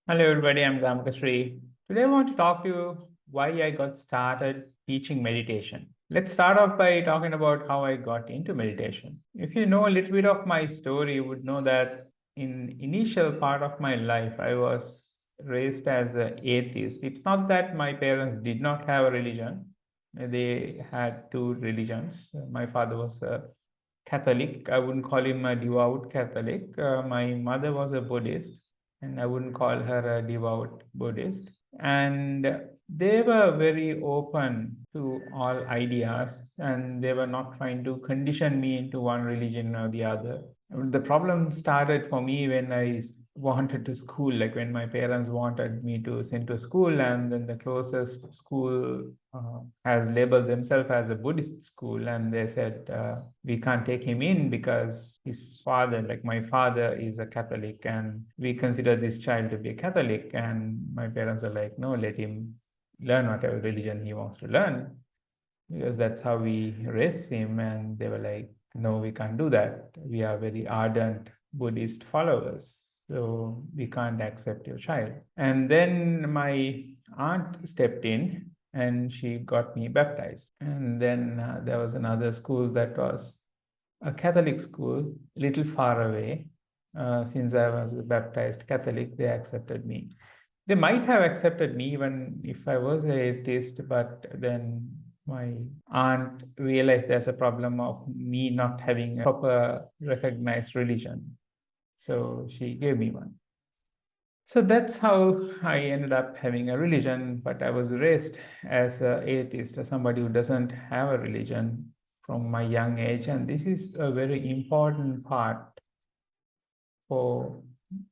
Hello everybody, I'm GamakaShri. Today I want to talk to you why I got started teaching meditation. Let's start off by talking about how I got into meditation. If you know a little bit of my story, you would know that in initial part of my life, I was raised as an atheist. It's not that my parents did not have a religion. They had two religions. My father was a Catholic. I wouldn't call him a devout Catholic. My mother was a Buddhist, and I wouldn't call her a devout Buddhist. And they were very open to all ideas, and they were not trying to condition me into one religion or the other. The problem started for me when I wanted to school, like when my parents wanted me to send to school, and then the closest school has labeled themselves as a Buddhist school, and they said we can't take him in because his father, like my father, is a Catholic, and we consider this child to be a Catholic. And my parents are like, no, let him learn whatever religion he wants to learn, because that's how we raised him. And they were like, no, we can't do that. We are very ardent Buddhist followers, so we can't accept your child. And then my aunt stepped in and she got me baptized. And then there was another school that was a Catholic school, a little far away. Since I was a baptized Catholic, they accepted me. They might have accepted me even if I was an atheist, but then my aunt realized there's a problem of me not having a proper recognized religion. So she gave me one. So that's how I ended up having a religion, but I was raised as an atheist, as somebody who doesn't have a religion from my young age. And this is a very important part for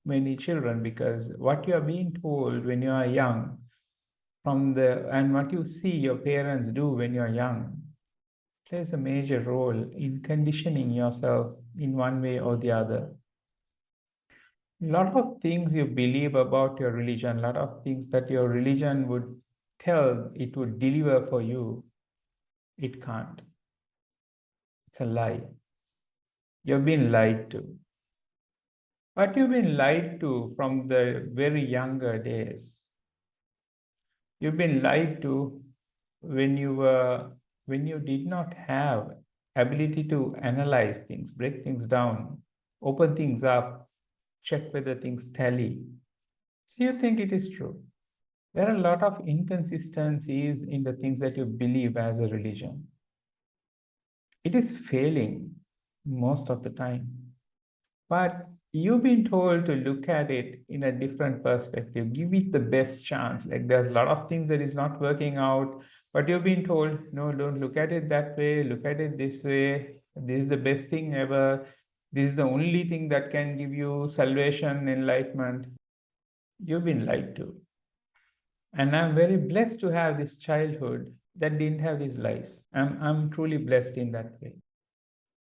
many children, because what you are being told when you are young and what you see your parents do when you're young plays a major role in conditioning yourself in one way or the other. A lot of things you believe about your religion, a lot of things that your religion would tell it would deliver for you, it can't. It's a lie. You've been lied to. But you've been lied to from the very younger days. You've been lied to when you did not have ability to analyze things, break things down, open things up, check whether things tally. So you think it is true. There are a lot of inconsistencies in the things that you believe as a religion. It is failing most of the time. But you've been told to look at it in a different perspective, give it the best chance. Like there's a lot of things that is not working out, but you've been told, no, don't look at it that way, look at it this way. This is the best thing ever. This is the only thing that can give you salvation, enlightenment. You've been lied to. And I'm very blessed to have this childhood that didn't have these lies. I'm truly blessed in that way.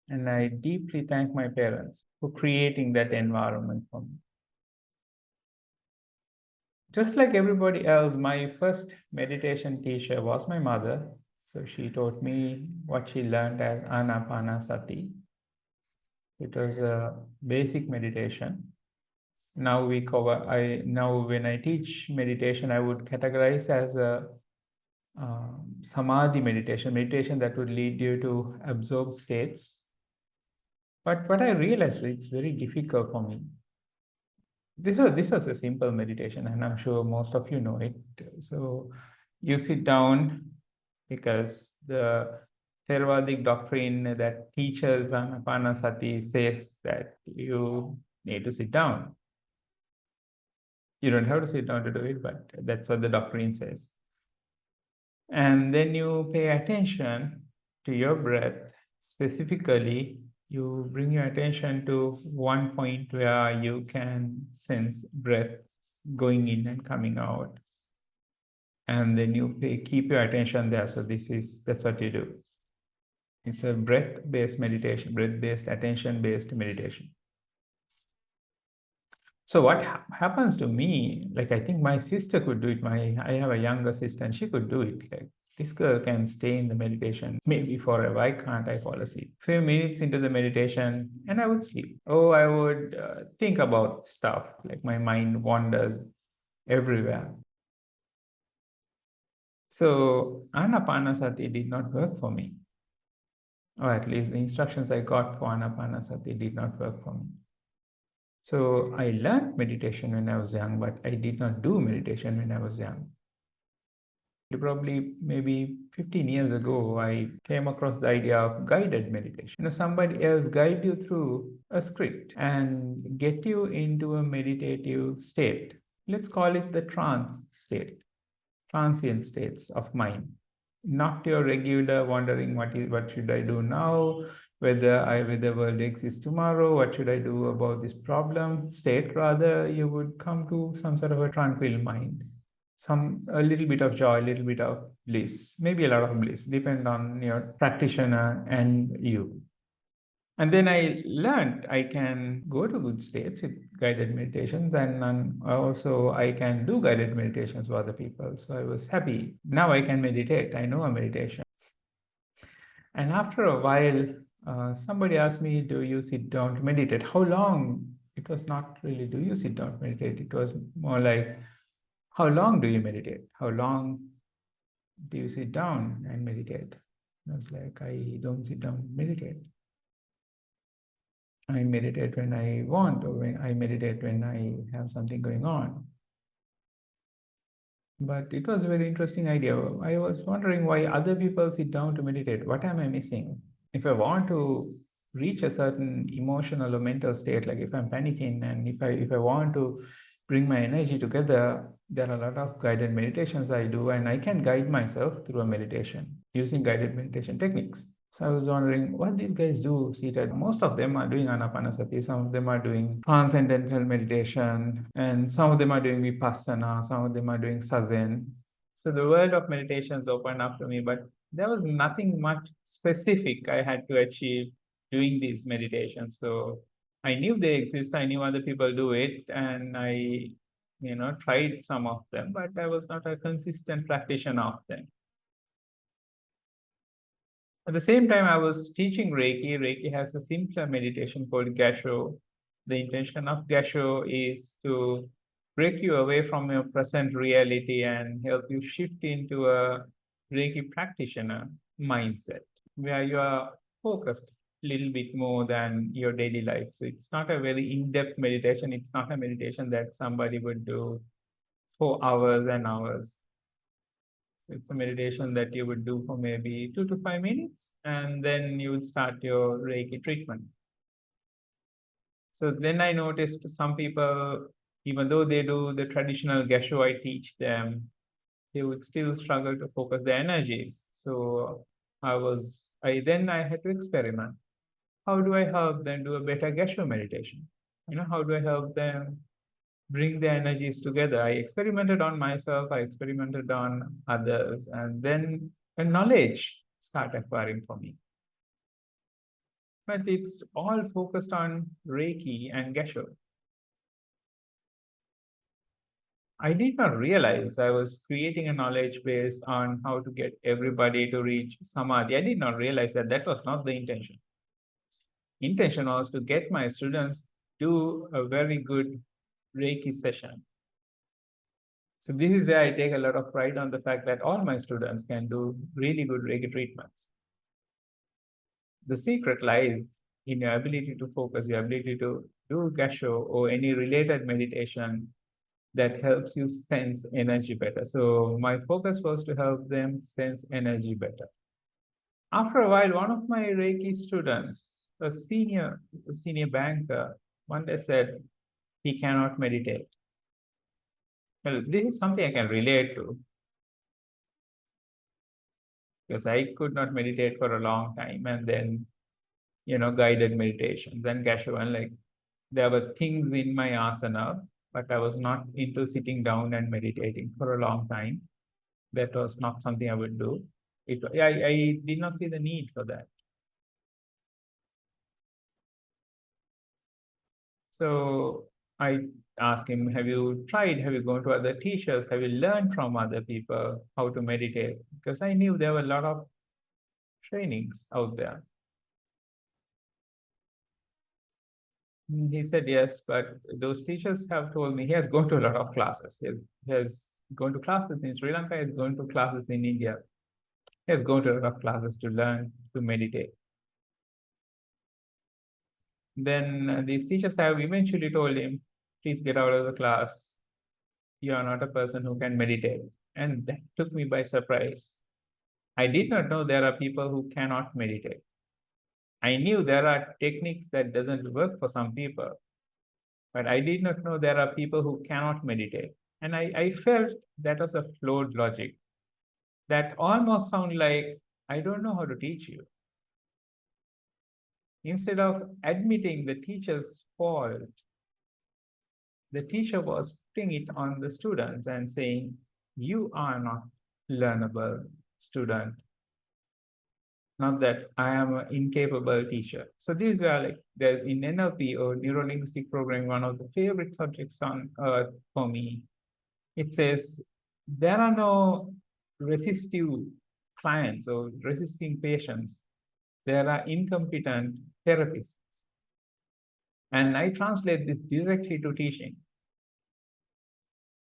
And I deeply thank my parents for creating that environment for me. Just like everybody else, my first meditation teacher was my mother. So she taught me what she learned as Anapanasati. It was a basic meditation. Now when I teach meditation, I would categorize as a samadhi meditation that would lead you to absorb states. But what I realized, it's very difficult for me. This was a simple meditation, and I'm sure most of you know it. So you sit down because the Theravadic doctrine that teaches Anapanasati says that you need to sit down. You don't have to sit down to do it, but that's what the doctrine says. And then you pay attention to your breath. Specifically, you bring your attention to one point where you can sense breath going in and coming out. And then you keep your attention there. So that's what you do. It's a breath-based meditation, breath-based, attention-based meditation. So what happens to me, like I think my sister could do it. I have a younger sister and she could do it. Like this girl can stay in the meditation maybe forever. Why can't I fall asleep? Few minutes into the meditation and I would sleep. Oh, I would think about stuff, like my mind wanders. everywhere. So Anapanasati did not work for me, or at least the instructions I got for Anapanasati did not work for me. So I learned meditation when I was young, but I did not do meditation when I was young. Probably maybe 15 years ago, I came across the idea of guided meditation. Somebody else guide you through a script and get you into a meditative state. Let's call it the trance state, transient states of mind. Not your regular wondering what should I do now, whether the world exists tomorrow, what should I do about this problem state. Rather, you would come to some sort of a tranquil mind, a little bit of joy, a little bit of bliss, maybe a lot of bliss, depend on your practitioner and you. And then I learned I can go to good states with guided meditations, and also I can do guided meditations for other people. So I was happy. Now I can meditate. I know a meditation. And after a while, somebody asked me, do you sit down to meditate? How long? It was not really, do you sit down to meditate? It was more like, how long do you meditate? How long do you sit down and meditate? I was like, I don't sit down and meditate. I meditate when I want, or when I meditate when I have something going on. But it was a very interesting idea. I was wondering why other people sit down to meditate. What am I missing? If I want to reach a certain emotional or mental state, like if I'm panicking and if I want to bring my energy together, there are a lot of guided meditations I do, and I can guide myself through a meditation using guided meditation techniques. So I was wondering what these guys do seated. Most of them are doing anapanasati, some of them are doing transcendental meditation, and some of them are doing vipassana, some of them are doing sazen. So the world of meditations opened up to me, but there was nothing much specific I had to achieve doing these meditations. So I knew they exist, I knew other people do it, and I tried some of them, but I was not a consistent practitioner of them. At the same time, I was teaching Reiki. Reiki has a simpler meditation called Gasho. The intention of Gasho is to break you away from your present reality and help you shift into a Reiki practitioner mindset where you are focused a little bit more than your daily life. So it's not a very in-depth meditation. It's not a meditation that somebody would do for hours and hours. It's a meditation that you would do for maybe 2 to 5 minutes, and then you would start your Reiki treatment. So then I noticed some people, even though they do the traditional Gesho I teach them, they would still struggle to focus their energies. So I had to experiment. How do I help them do a better Gesho meditation? How do I help them bring their energies together? I experimented on myself, I experimented on others, and then a knowledge started acquiring for me. But it's all focused on Reiki and Gesho. I did not realize I was creating a knowledge base on how to get everybody to reach Samadhi. I did not realize that was not the intention. Intention was to get my students do a very good Reiki session. So this is where I take a lot of pride on the fact that all my students can do really good Reiki treatments. The secret lies in your ability to focus, your ability to do Gasho or any related meditation that helps you sense energy better. So my focus was to help them sense energy better. After a while, one of my Reiki students, a senior banker, one day said he cannot meditate. Well, this is something I can relate to, because I could not meditate for a long time, and then guided meditations and Gasho, and like there were things in my asana, but I was not into sitting down and meditating for a long time. That was not something I would do. I did not see the need for that. So I asked him, have you tried? Have you gone to other teachers? Have you learned from other people how to meditate? Because I knew there were a lot of trainings out there. He said yes, but those teachers have told me he has gone to a lot of classes. He has gone to classes in Sri Lanka, he has gone to classes in India. He has gone to a lot of classes to learn to meditate. Then these teachers have eventually told him, please get out of the class. You are not a person who can meditate. And that took me by surprise. I did not know there are people who cannot meditate. I knew there are techniques that doesn't work for some people, but I did not know there are people who cannot meditate. And I felt that was a flawed logic that almost sound like, I don't know how to teach you. Instead of admitting the teacher's fault, the teacher was putting it on the students and saying, you are not learnable student. Not that I am an incapable teacher. So these were like, there's in NLP or neuro-linguistic programming, one of the favorite subjects on earth for me. It says, there are no resistive clients or resisting patients. There are incompetent therapists. And I translate this directly to teaching.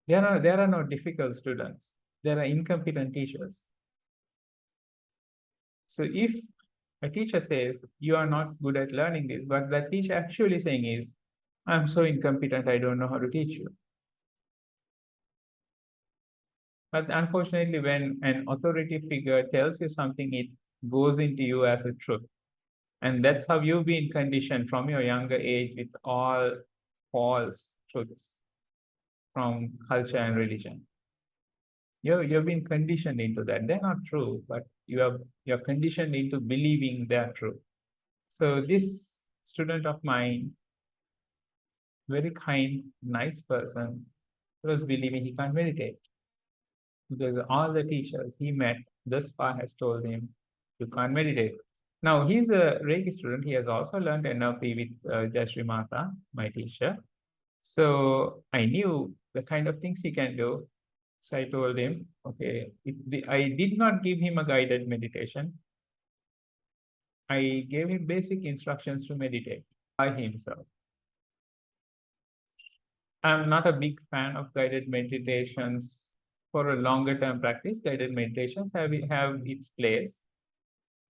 There are no difficult students. There are incompetent teachers. So if a teacher says, you are not good at learning this, what that teacher actually saying is, I'm so incompetent, I don't know how to teach you. But unfortunately, when an authority figure tells you something, it goes into you as a truth. And that's how you've been conditioned from your younger age with all false truths from culture and religion. You've been conditioned into that. They're not true, but you're conditioned into believing they're true. So this student of mine, very kind, nice person, was believing he can't meditate. Because all the teachers he met thus far has told him, you can't meditate. Now he's a Reiki student. He has also learned NLP with JayaShri Maathaa, my teacher. So I knew the kind of things he can do. So I told him, okay, I did not give him a guided meditation. I gave him basic instructions to meditate by himself. I'm not a big fan of guided meditations for a longer term practice. Guided meditations have its place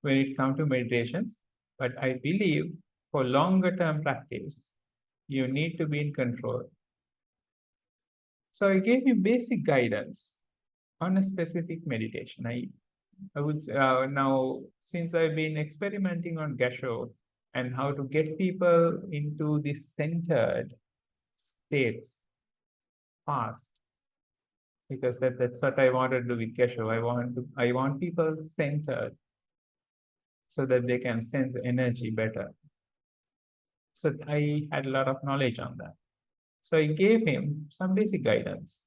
when it comes to meditations, but I believe for longer term practice, you need to be in control. So I gave him basic guidance on a specific meditation. I would now, since I've been experimenting on Gasho and how to get people into this centered states fast, because that's what I want to do with Gasho. I want people centered so that they can sense energy better. So I had a lot of knowledge on that. So I gave him some basic guidance.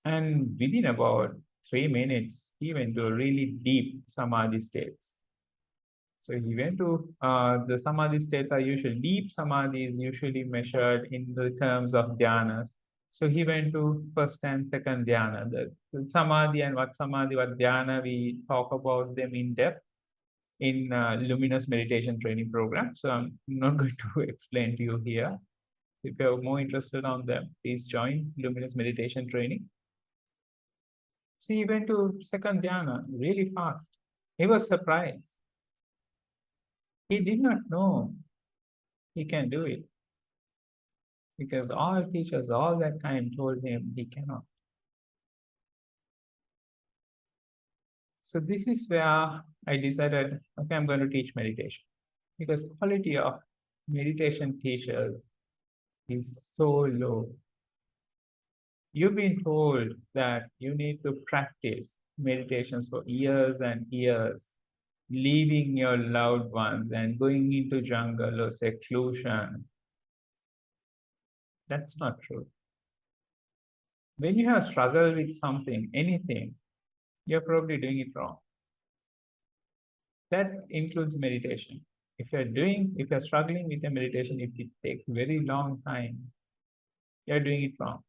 And within about 3 minutes, he went to a really deep samadhi states. So he went to the samadhi states are usually deep samadhi is usually measured in the terms of dhyanas. So he went to first and second dhyana. The samadhi and what dhyana, we talk about them in depth in luminous meditation training program. So I'm not going to explain to you here. If you're more interested on them, please join luminous meditation training. So he went to second dhyana really fast. He was surprised. He did not know he can do it because all teachers all that time told him he cannot. So this is where I decided, okay, I'm going to teach meditation because quality of meditation teachers is so low. You've been told that you need to practice meditations for years and years, leaving your loved ones and going into jungle or seclusion. That's not true. When you have struggled with something, anything, you're probably doing it wrong. That includes meditation. If you're struggling with a meditation, if it takes very long time, you're doing it wrong.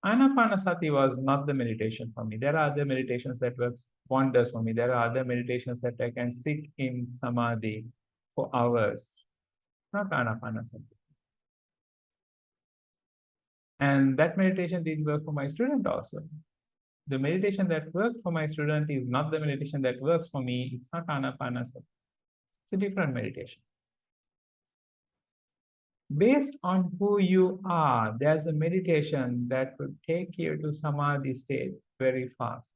Anapanasati was not the meditation for me. There are other meditations that works wonders for me. There are other meditations that I can sit in samadhi for hours, not anapanasati. And that meditation didn't work for my student also. The meditation that worked for my student is not the meditation that works for me. It's not anapanasati. It's a different meditation. Based on who you are, there's a meditation that will take you to samadhi state very fast.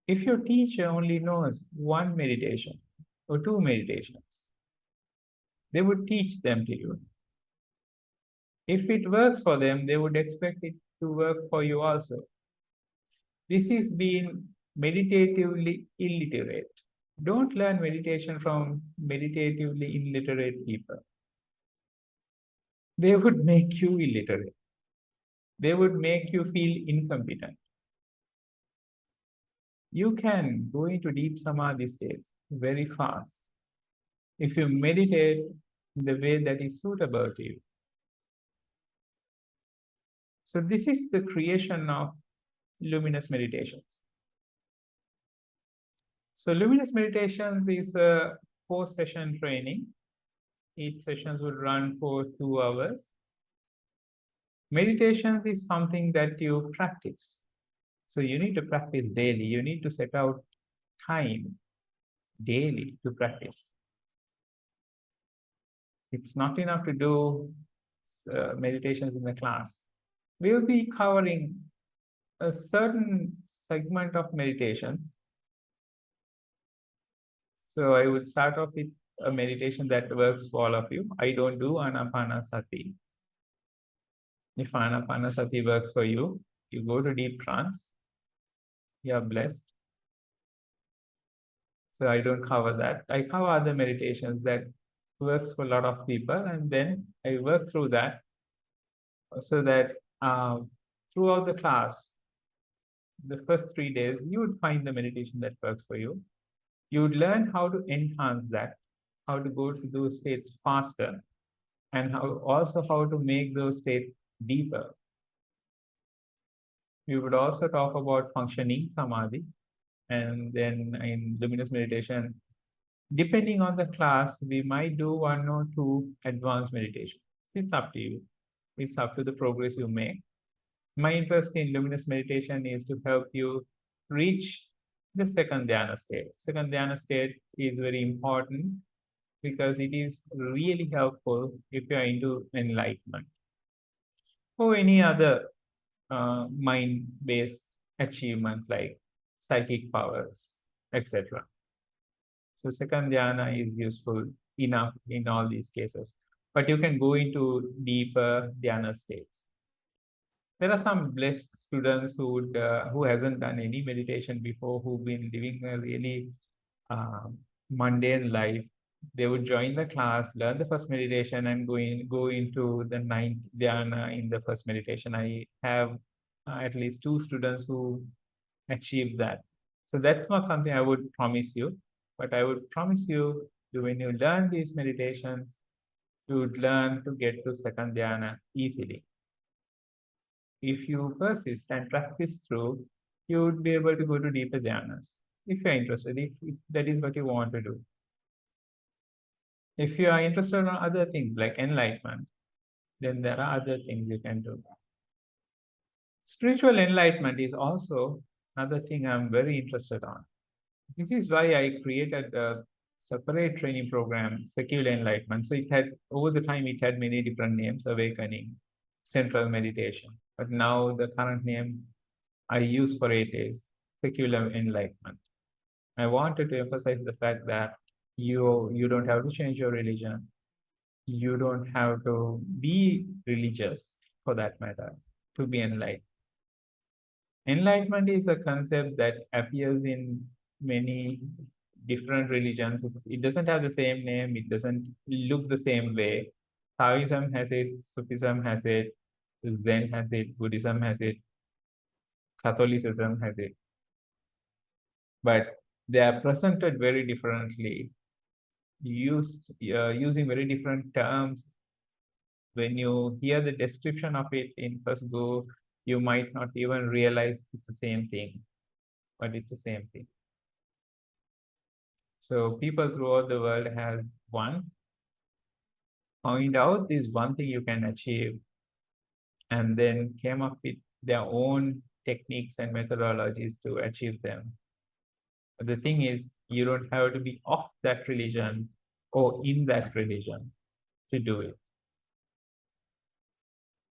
If your teacher only knows one meditation or two meditations, they would teach them to you. If it works for them, they would expect it to work for you also. This is being meditatively illiterate. Don't learn meditation from meditatively illiterate people. They would make you illiterate. They would make you feel incompetent. You can go into deep samadhi states very fast if you meditate in the way that is suitable to you. So this is the creation of luminous meditations. So luminous meditations is a 4-session training. Each sessions would run for 2 hours. Meditations is something that you practice. So you need to practice daily. You need to set out time daily to practice. It's not enough to do meditations in the class. We'll be covering a certain segment of meditations. So I would start off with a meditation that works for all of you. I don't do anapanasati. If anapanasati works for you, you go to deep trance. You are blessed. So I don't cover that. I cover other meditations that works for a lot of people, and then I work through that so that throughout the class, the first 3 days, you would find the meditation that works for you. You would learn how to enhance that, how to go to those states faster, and also how to make those states deeper. We would also talk about functioning samadhi, and then in luminous meditation, depending on the class, we might do 1 or 2 advanced meditations. It's up to you. It's up to the progress you make. My interest in luminous meditation is to help you reach the second dhyana state. Second dhyana state is very important because it is really helpful if you are into enlightenment or any other mind-based achievement like psychic powers, etc. So second dhyana is useful enough in all these cases, but you can go into deeper dhyana states. There are some blessed students who hasn't done any meditation before, who've been living a really mundane life. They would join the class, learn the first meditation, and go into the 9th dhyana in the first meditation. I have at least 2 students who achieved that. So that's not something I would promise you, but I would promise you that when you learn these meditations, you would learn to get to second dhyana easily. If you persist and practice through, you would be able to go to deeper dhyanas. If you're interested, if that is what you want to do. If you are interested in other things like enlightenment, then there are other things you can do. Spiritual enlightenment is also another thing I'm very interested on. This is why I created a separate training program, Secular Enlightenment. So it had, over the time, it had many different names: Awakening, Central Meditation. But now the current name I use for it is Secular Enlightenment. I wanted to emphasize the fact that you don't have to change your religion. You don't have to be religious, for that matter, to be enlightened. Enlightenment is a concept that appears in many different religions. It doesn't have the same name. It doesn't look the same way. Taoism has it, Sufism has it, Zen has it, Buddhism has it, Catholicism has it. But they are presented very differently, using very different terms. When you hear the description of it in first go, you might not even realize it's the same thing, but it's the same thing. So people throughout the world has found out this one thing you can achieve, and then came up with their own techniques and methodologies to achieve them. But the thing is, you don't have to be of that religion or in that religion to do it.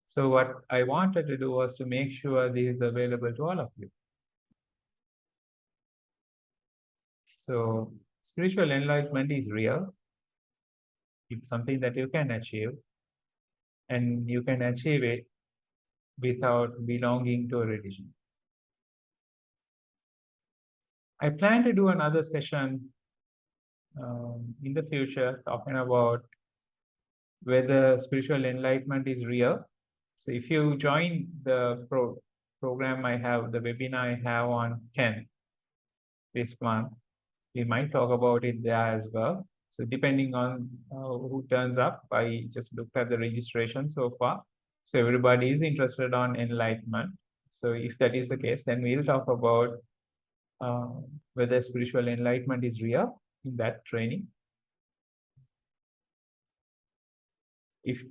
So what I wanted to do was to make sure this is available to all of you. So spiritual enlightenment is real. It's something that you can achieve, and you can achieve it without belonging to a religion. I plan to do another session in the future talking about whether spiritual enlightenment is real. So if you join the program I have, the webinar I have on 10 this month, we might talk about it there as well. So depending on who turns up, I just looked at the registration so far. So everybody is interested on enlightenment. So if that is the case, then we'll talk about whether spiritual enlightenment is real in that training. If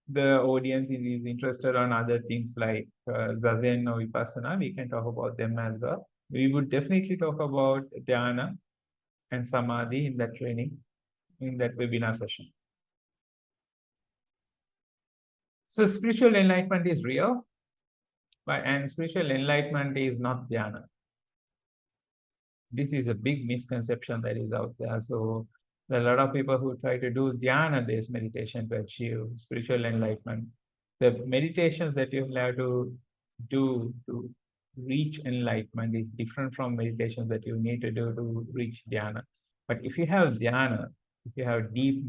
the audience is interested on other things like Zazen or Vipassana, we can talk about them as well. We would definitely talk about Dhyana and Samadhi in that training, in that webinar session. So spiritual enlightenment is real, and spiritual enlightenment is not Dhyana. This is a big misconception that is out there. So there are a lot of people who try to do Dhyana-based meditation to achieve spiritual enlightenment. The meditations that you have to do to reach enlightenment is different from meditations that you need to do to reach Dhyana. But if you have Dhyana, if you have deep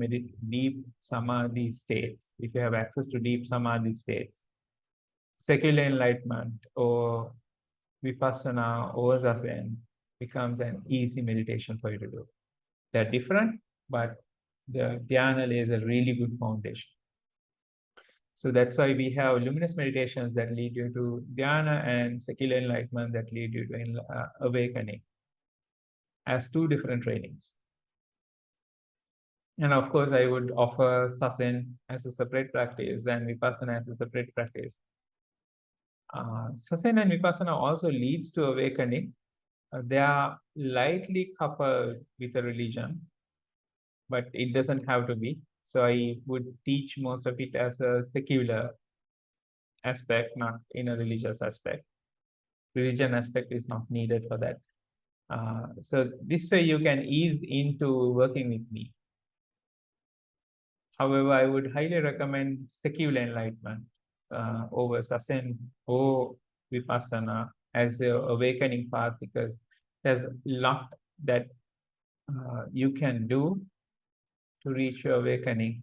Samadhi states, if you have access to deep Samadhi states, secular enlightenment or Vipassana or Zazen becomes an easy meditation for you to do. They're different, but the Dhyana lays a really good foundation. So that's why we have luminous meditations that lead you to Dhyana and secular enlightenment that lead you to awakening as two different trainings. And of course, I would offer Sazen as a separate practice and Vipassana as a separate practice. Sazen and Vipassana also leads to awakening. They are lightly coupled with a religion, but it doesn't have to be. So I would teach most of it as a secular aspect, not in a religious aspect. Religion aspect is not needed for that. So this way you can ease into working with me. However, I would highly recommend secular enlightenment over Sazen or Vipassana as the awakening path, because there's a lot that you can do to reach your awakening,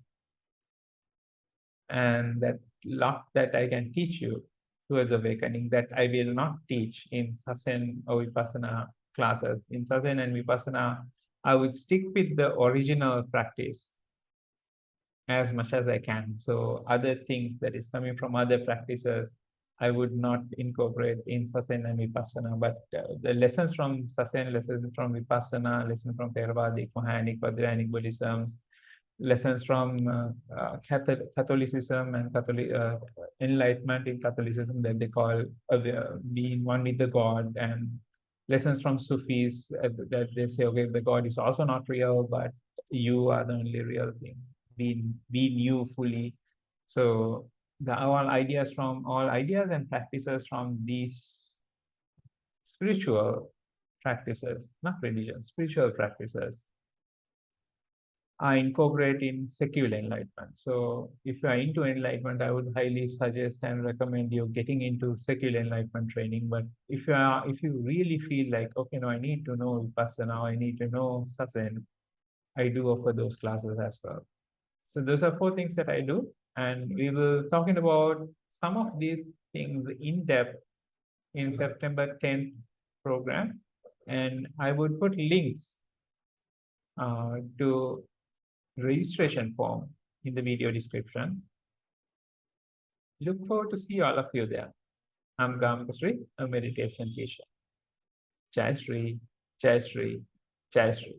and that lot that I can teach you towards awakening that I will not teach in Sazen or Vipassana classes. In Sazen and Vipassana, I would stick with the original practice as much as I can. So other things that is coming from other practices, I would not incorporate in Sazen and Vipassana, but the lessons from Sazen, lessons from Vipassana, lessons from Theravadic, Mahayanic, Vajrayanic Buddhisms, lessons from Catholicism and enlightenment in Catholicism that they call being one with the God, and lessons from Sufis that they say, okay, the God is also not real, but you are the only real thing. Be you fully. So all ideas and practices from these spiritual practices, not religion, spiritual practices, are incorporated in secular enlightenment. So if you are into enlightenment, I would highly suggest and recommend you getting into secular enlightenment training. But if you really feel like, okay, no, I need to know Vipassana, I need to know Sazen, I do offer those classes as well. So those are 4 things that I do, and we will talking about some of these things in depth in September 10th program, and I would put links to registration form in the video description. Look forward to see all of you there. I'm GamakaShri, a meditation teacher. JayaShri, JayaShri, JayaShri.